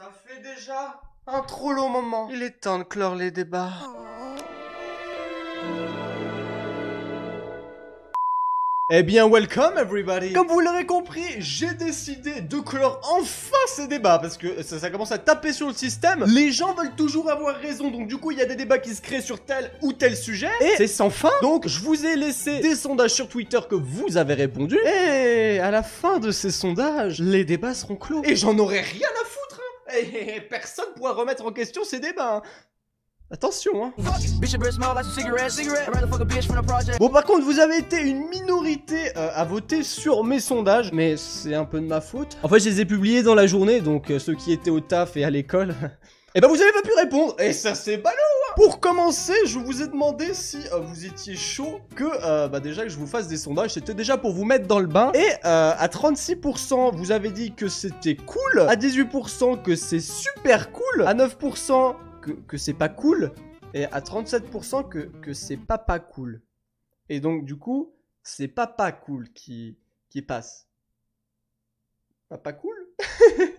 Ça fait déjà un trop long moment. Il est temps de clore les débats. Eh bien, welcome everybody. Comme vous l'aurez compris, j'ai décidé de clore enfin ces débats parce que ça commence à taper sur le système. Les gens veulent toujours avoir raison, donc du coup, il y a des débats qui se créent sur tel ou tel sujet et c'est sans fin. Donc, je vous ai laissé des sondages sur Twitter que vous avez répondu et à la fin de ces sondages, les débats seront clos. Et j'en aurai rien à foutre, hein. Et personne pourra remettre en question ces débats, hein. Attention, hein. Bon, par contre, vous avez été une minorité à voter sur mes sondages, mais c'est un peu de ma faute. En fait, je les ai publiés dans la journée, donc ceux qui étaient au taf et à l'école... Eh ben, vous avez pas pu répondre, et ça c'est ballot, hein. Pour commencer, je vous ai demandé si vous étiez chaud que, déjà que je vous fasse des sondages, c'était déjà pour vous mettre dans le bain. Et à 36%, vous avez dit que c'était cool, à 18% que c'est super cool, à 9% que c'est pas cool, et à 37% que c'est pas cool. Et donc, du coup, c'est pas cool qui passe. Pas cool.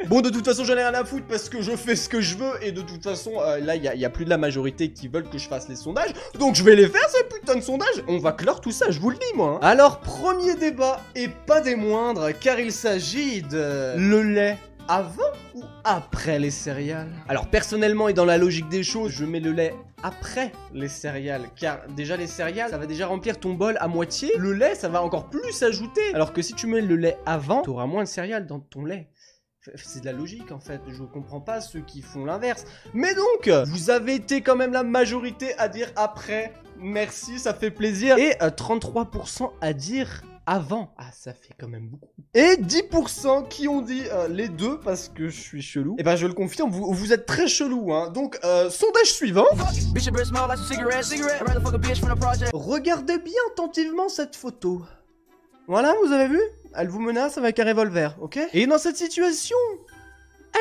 Bon, de toute façon, j'en ai rien à foutre parce que je fais ce que je veux et de toute façon, là, il y a plus de la majorité qui veulent que je fasse les sondages. Donc, je vais les faire, ces putains de sondages. On va clore tout ça, je vous le dis, moi. Hein. Alors, premier débat, et pas des moindres, car il s'agit de le lait avant ou après les céréales? Alors, personnellement et dans la logique des choses, je mets le lait après les céréales, car déjà les céréales, ça va déjà remplir ton bol à moitié. Le lait, ça va encore plus s'ajouter. Alors que si tu mets le lait avant, t'auras moins de céréales dans ton lait. C'est de la logique en fait, je comprends pas ceux qui font l'inverse. Mais donc, vous avez été quand même la majorité à dire après. Merci, ça fait plaisir. Et 33% à dire avant. Ah, ça fait quand même beaucoup. Et 10% qui ont dit les deux parce que je suis chelou. Et ben je le confirme, vous êtes très chelou, hein. Donc, sondage suivant. Regardez bien attentivement cette photo. Voilà, vous avez vu? Elle vous menace avec un revolver, ok? Et dans cette situation,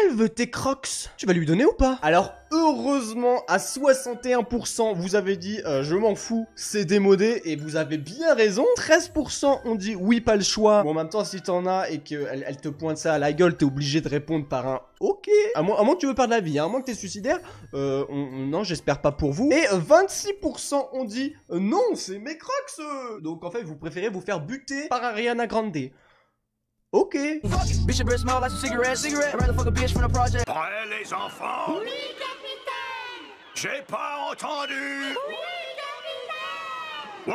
elle veut tes crocs. Tu vas lui donner ou pas? Alors, heureusement, à 61%, vous avez dit je m'en fous, c'est démodé, et vous avez bien raison. 13% ont dit oui, pas le choix. Bon, en même temps, si t'en as et qu'elle te pointe ça à la gueule, t'es obligé de répondre par un ok. À moins que tu veux perdre la vie, hein, à moins que t'es suicidaire. Non, j'espère pas pour vous. Et 26% ont dit non, c'est mes crocs. Donc, en fait, vous préférez vous faire buter par Ariana Grande. Ok. Prêt les enfants? Oui, capitaine! J'ai pas entendu! Oui, capitaine! Wow!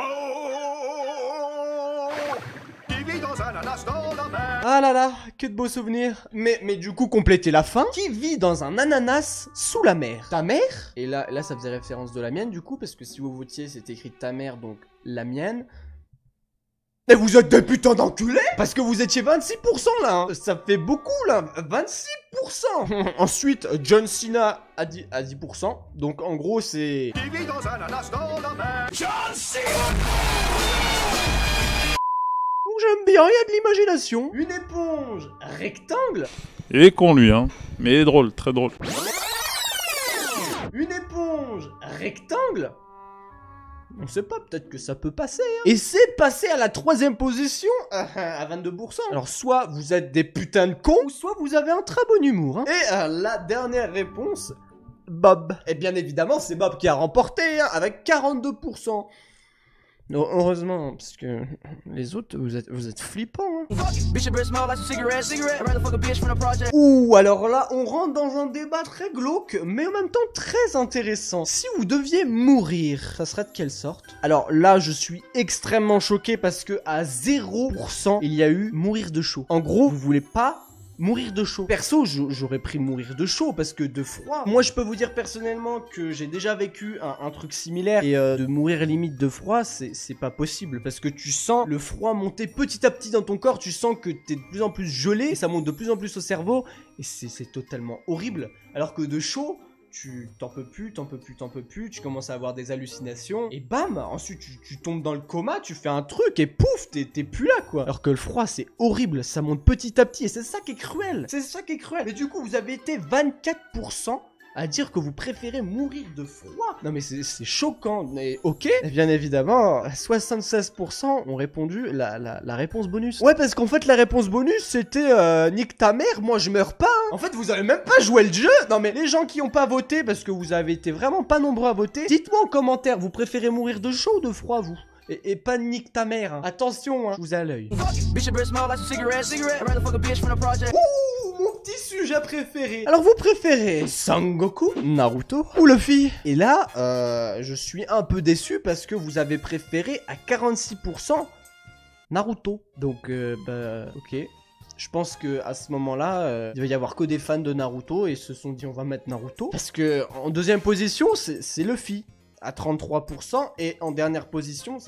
Qui vit dans un ananas dans la mer? Ah là là, que de beaux souvenirs. Mais du coup, complétez la fin. Qui vit dans un ananas sous la mer? Ta mère? Et là, ça faisait référence de la mienne du coup, parce que si vous votiez, c'est écrit ta mère, donc la mienne. Mais vous êtes des putains d'enculés! Parce que vous étiez 26% là, hein. Ça fait beaucoup là, 26%. Ensuite, John Cena a dit à 10%. Donc en gros, c'est... Qui vit dans un ananas dans la mer? John Cena! J'aime bien, il y a de l'imagination. Une éponge rectangle. Il est con lui, hein. Mais il est drôle, très drôle. Une éponge rectangle. On sait pas, peut-être que ça peut passer, hein. Et c'est passé à la 3e position à 22%. Alors soit vous êtes des putains de cons, ou soit vous avez un très bon humour, hein. Et la dernière réponse, Bob. Et bien évidemment, c'est Bob qui a remporté, hein, avec 42%. Non, heureusement, parce que les autres, vous êtes flippants, hein. Ouh, alors là, on rentre dans un débat très glauque, mais en même temps très intéressant. Si vous deviez mourir, ça serait de quelle sorte? Alors là, je suis extrêmement choqué parce que à 0%, il y a eu mourir de chaud. En gros, vous voulez pas mourir de chaud. Perso, j'aurais pris mourir de chaud parce que de froid. Moi, je peux vous dire personnellement que j'ai déjà vécu un truc similaire et de mourir limite de froid, c'est pas possible parce que tu sens le froid monter petit à petit dans ton corps, tu sens que t'es de plus en plus gelé et ça monte de plus en plus au cerveau et c'est totalement horrible. Alors que de chaud, tu t'en peux plus, tu commences à avoir des hallucinations, et bam, ensuite tu tombes dans le coma, tu fais un truc, et pouf, t'es plus là, quoi. Alors que le froid, c'est horrible, ça monte petit à petit, et c'est ça qui est cruel, Mais du coup, vous avez été 24% à dire que vous préférez mourir de froid. Non mais c'est choquant, mais ok. Et bien évidemment, 76% ont répondu la réponse bonus. Ouais, parce qu'en fait la réponse bonus c'était nique ta mère, moi je meurs pas. Hein. En fait vous avez même pas joué le jeu. Non mais les gens qui ont pas voté, parce que vous avez été vraiment pas nombreux à voter, dites-moi en commentaire, vous préférez mourir de chaud ou de froid vous? Et pas nique ta mère, hein. Attention, hein. Je vous ai à l'œil. Ouh, mon petit sujet préféré. Alors vous préférez Sangoku, Naruto ou Luffy? Et là, je suis un peu déçu parce que vous avez préféré à 46% Naruto. Donc, bah, ok. Je pense que à ce moment-là, il va y avoir que des fans de Naruto et se sont dit on va mettre Naruto. Parce que en deuxième position, c'est Luffy à 33% et en dernière position,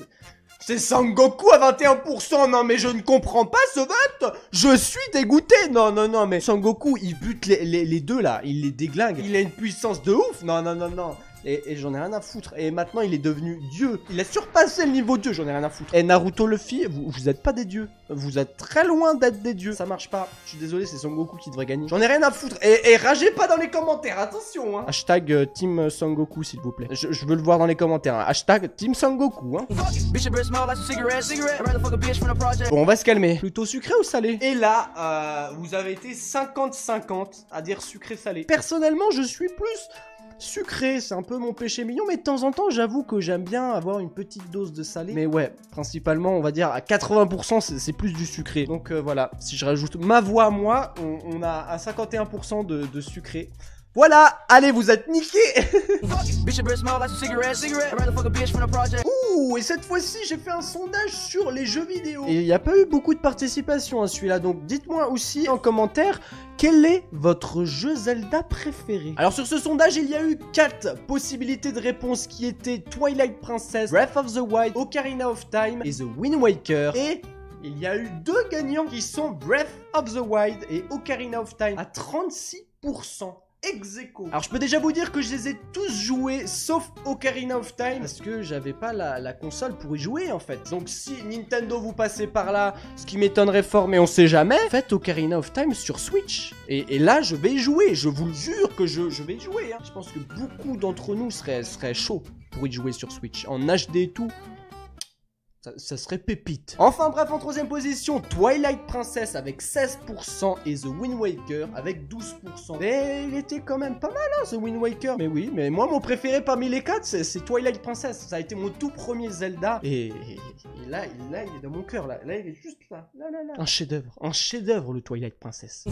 c'est Sangoku à 21%. Non mais je ne comprends pas ce vote. Je suis dégoûté. Non, non, non, mais Sangoku, il bute les deux là. Il les déglingue. Il a une puissance de ouf. Non, non, non, non. Et j'en ai rien à foutre. Et maintenant, il est devenu dieu. Il a surpassé le niveau dieu. J'en ai rien à foutre. Et Naruto, Luffy, vous êtes pas des dieux. Vous êtes très loin d'être des dieux. Ça marche pas. Je suis désolé, c'est Sangoku qui devrait gagner. J'en ai rien à foutre. Et ragez pas dans les commentaires. Attention, hein. Hashtag Team Sangoku, s'il vous plaît. Je veux le voir dans les commentaires. Hein. Hashtag Team Sangoku, hein. Bon, on va se calmer. Plutôt sucré ou salé? Et là, vous avez été 50-50 à dire sucré-salé. Personnellement, je suis plus sucré, c'est un peu mon péché mignon, mais de temps en temps, j'avoue que j'aime bien avoir une petite dose de salé. Mais ouais, principalement, on va dire à 80%, c'est plus du sucré. Donc voilà, si je rajoute ma voix à moi, on a à 51% de sucré. Voilà, allez, vous êtes niqués. Ouh, et cette fois-ci, j'ai fait un sondage sur les jeux vidéo. Et il n'y a pas eu beaucoup de participation à celui-là, donc dites-moi aussi en commentaire quel est votre jeu Zelda préféré. Alors sur ce sondage, il y a eu 4 possibilités de réponse qui étaient Twilight Princess, Breath of the Wild, Ocarina of Time et The Wind Waker. Et il y a eu 2 gagnants qui sont Breath of the Wild et Ocarina of Time à 36%. Ex-aequo. Alors je peux déjà vous dire que je les ai tous joués sauf Ocarina of Time parce que j'avais pas la console pour y jouer en fait. Donc si Nintendo vous passez par là, ce qui m'étonnerait fort mais on sait jamais, faites Ocarina of Time sur Switch. Et là je vais y jouer, je vous le jure que je vais y jouer. Hein. Je pense que beaucoup d'entre nous seraient chauds pour y jouer sur Switch. En HD et tout. Ça serait pépite. Enfin bref, en troisième position, Twilight Princess avec 16% et The Wind Waker avec 12%. Mais il était quand même pas mal, hein, The Wind Waker. Mais oui, mais moi, mon préféré parmi les 4, c'est Twilight Princess. Ça a été mon tout premier Zelda. Et là, il est dans mon cœur. Là, il est juste là. Là. Un chef-d'œuvre, le Twilight Princess.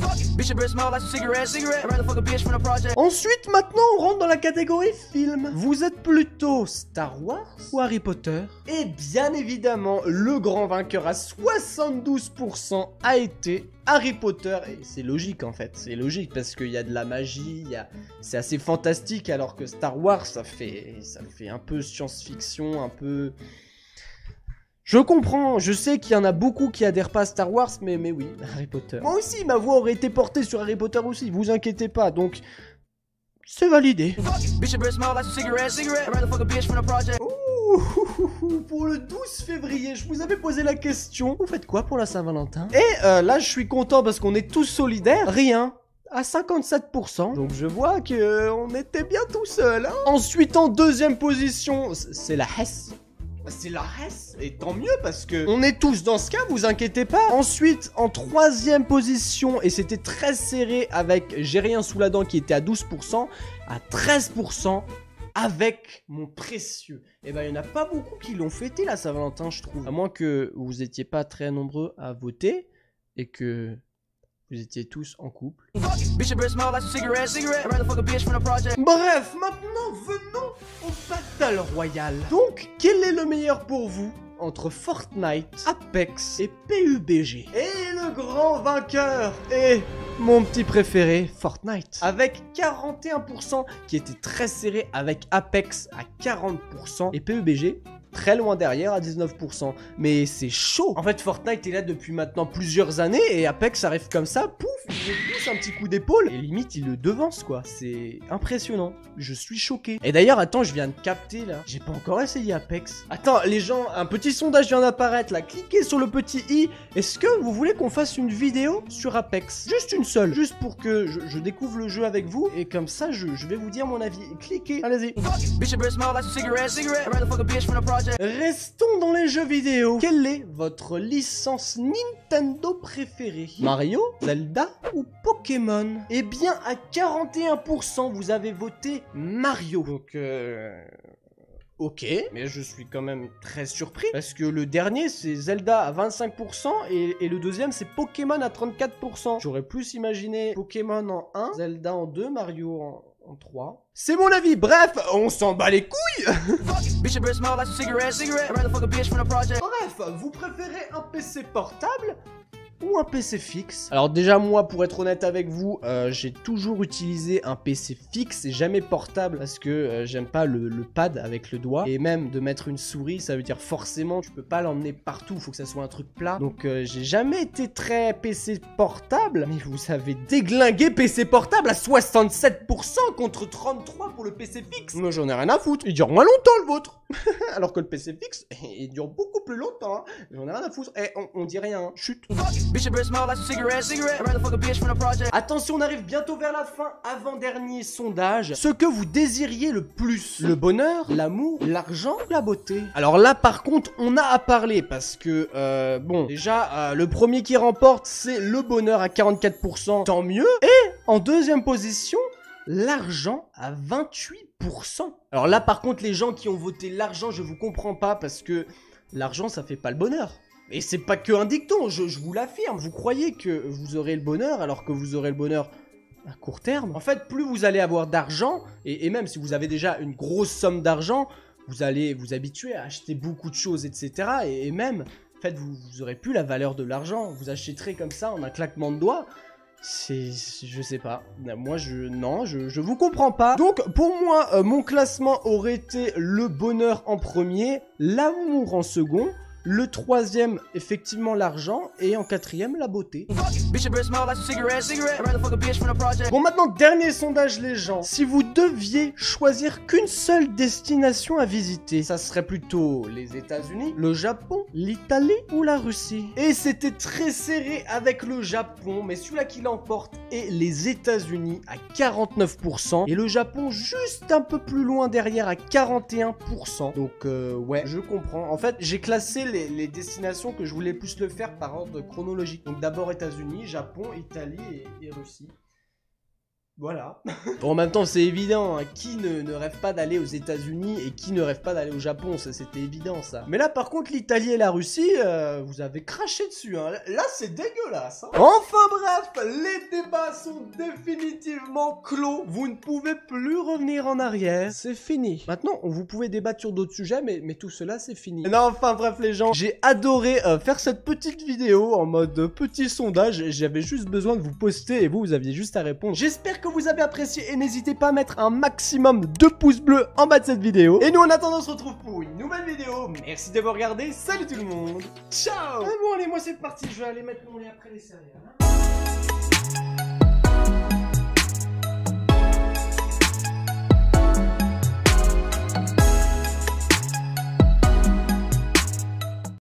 Ensuite, maintenant, on rentre dans la catégorie film. Vous êtes plutôt Star Wars ou Harry Potter? Et bien évidemment, le grand vainqueur à 72% a été Harry Potter. Et c'est logique en fait, c'est logique parce qu'il y a de la magie, c'est assez fantastique alors que Star Wars ça fait un peu science-fiction, un peu... Je comprends, je sais qu'il y en a beaucoup qui adhèrent pas à Star Wars, mais oui, Harry Potter. Moi aussi, ma voix aurait été portée sur Harry Potter aussi, vous inquiétez pas, donc... C'est validé. Ouh, pour le 12 février, je vous avais posé la question. Vous faites quoi pour la Saint-Valentin? Et là, je suis content parce qu'on est tous solidaires. Rien. À 57%. Donc je vois qu'on était bien tout seul. Hein. Ensuite, en deuxième position, c'est la Hesse. C'est la Hesse, et tant mieux parce que on est tous dans ce cas, vous inquiétez pas. Ensuite, en troisième position, et c'était très serré avec J'ai rien sous la dent qui était à 12%, à 13% avec Mon précieux. Et ben il n'y en a pas beaucoup qui l'ont fêté la Saint-Valentin, je trouve. À moins que vous étiez pas très nombreux à voter et que vous étiez tous en couple. Bref, maintenant venons au Battle Royale. Donc, quel est le meilleur pour vous entre Fortnite, Apex et PUBG? Et le grand vainqueur est mon petit préféré, Fortnite. Avec 41% qui était très serré avec Apex à 40% et PUBG très loin derrière à 19%. Mais c'est chaud. En fait, Fortnite est là depuis maintenant plusieurs années et Apex arrive comme ça, pouf, il lui pousse un petit coup d'épaule et limite il le devance quoi. C'est impressionnant. Je suis choqué. Et d'ailleurs, attends, je viens de capter là. J'ai pas encore essayé Apex. Attends, les gens, un petit sondage vient d'apparaître là. Cliquez sur le petit i. Est-ce que vous voulez qu'on fasse une vidéo sur Apex? Juste une seule. Juste pour que je découvre le jeu avec vous. Et comme ça, je vais vous dire mon avis. Cliquez. Allez-y. Restons dans les jeux vidéo. Quelle est votre licence Nintendo préférée? Mario, Zelda ou Pokémon? Eh bien, à 41%, vous avez voté Mario. Donc, ok, mais je suis quand même très surpris parce que le dernier c'est Zelda à 25% et le deuxième c'est Pokémon à 34%. J'aurais plus imaginé Pokémon en 1, Zelda en 2, Mario en 3. C'est mon avis, bref, on s'en bat les couilles. Bref, vous préférez un PC portable ou un PC fixe? Alors déjà moi, pour être honnête avec vous, j'ai toujours utilisé un PC fixe et jamais portable parce que j'aime pas le pad avec le doigt. Et même de mettre une souris, ça veut dire forcément tu peux pas l'emmener partout, il faut que ça soit un truc plat. Donc j'ai jamais été très PC portable. Mais vous avez déglingué PC portable à 67% contre 33% pour le PC fixe. Moi j'en ai rien à foutre, il dure moins longtemps le vôtre. Alors que le PC fixe, il dure beaucoup plus longtemps, hein. J'en ai rien à foutre. Eh, on dit rien, hein. Chut. Attention, on arrive bientôt vers la fin. Avant-dernier sondage. Ce que vous désiriez le plus? Le bonheur, l'amour, l'argent ou la beauté? Alors là, par contre, on a à parler parce que, bon, déjà, le premier qui remporte, c'est le bonheur à 44%. Tant mieux. Et en deuxième position, l'argent à 28%. Alors là, par contre, les gens qui ont voté l'argent, je vous comprends pas parce que l'argent, ça fait pas le bonheur. Et c'est pas que un dicton, je vous l'affirme. Vous croyez que vous aurez le bonheur alors que vous aurez le bonheur à court terme. En fait, plus vous allez avoir d'argent, et même si vous avez déjà une grosse somme d'argent, vous allez vous habituer à acheter beaucoup de choses, etc. Et même, en fait, vous aurez plus la valeur de l'argent. Vous achèterez comme ça en un claquement de doigts. Je sais pas. Moi, je vous comprends pas. Donc, pour moi, mon classement aurait été le bonheur en premier, l'amour en second, le troisième, effectivement, l'argent. Et en quatrième, la beauté. Bon, maintenant, dernier sondage, les gens. Si vous deviez choisir qu'une seule destination à visiter, ça serait plutôt les États-Unis, le Japon, l'Italie ou la Russie? Et c'était très serré avec le Japon, mais celui-là qui l'emporte est les États-Unis à 49%. Et le Japon juste un peu plus loin derrière à 41%. Donc, ouais, je comprends. En fait, j'ai classé les destinations que je voulais plus le faire par ordre chronologique. Donc d'abord États-Unis, Japon, Italie et Russie. Voilà. Bon, en même temps, c'est évident, hein. Qui ne rêve pas d'aller aux États-Unis et qui ne rêve pas d'aller au Japon? Ça, c'était évident, ça. Mais là, par contre, l'Italie et la Russie, vous avez craché dessus, hein. Là, c'est dégueulasse, hein. Enfin bref, les débats sont définitivement clos. Vous ne pouvez plus revenir en arrière. C'est fini. Maintenant, vous pouvez débattre sur d'autres sujets, mais tout cela, c'est fini. Non, enfin bref, les gens, j'ai adoré faire cette petite vidéo en mode petit sondage. J'avais juste besoin de vous poster et vous aviez juste à répondre. J'espère que vous avez apprécié et n'hésitez pas à mettre un maximum de pouces bleus en bas de cette vidéo. Et nous en attendant on se retrouve pour une nouvelle vidéo. Merci d'avoir regardé, salut tout le monde. Ciao. Bon allez, moi c'est parti, je vais aller mettre mon lait après les céréales.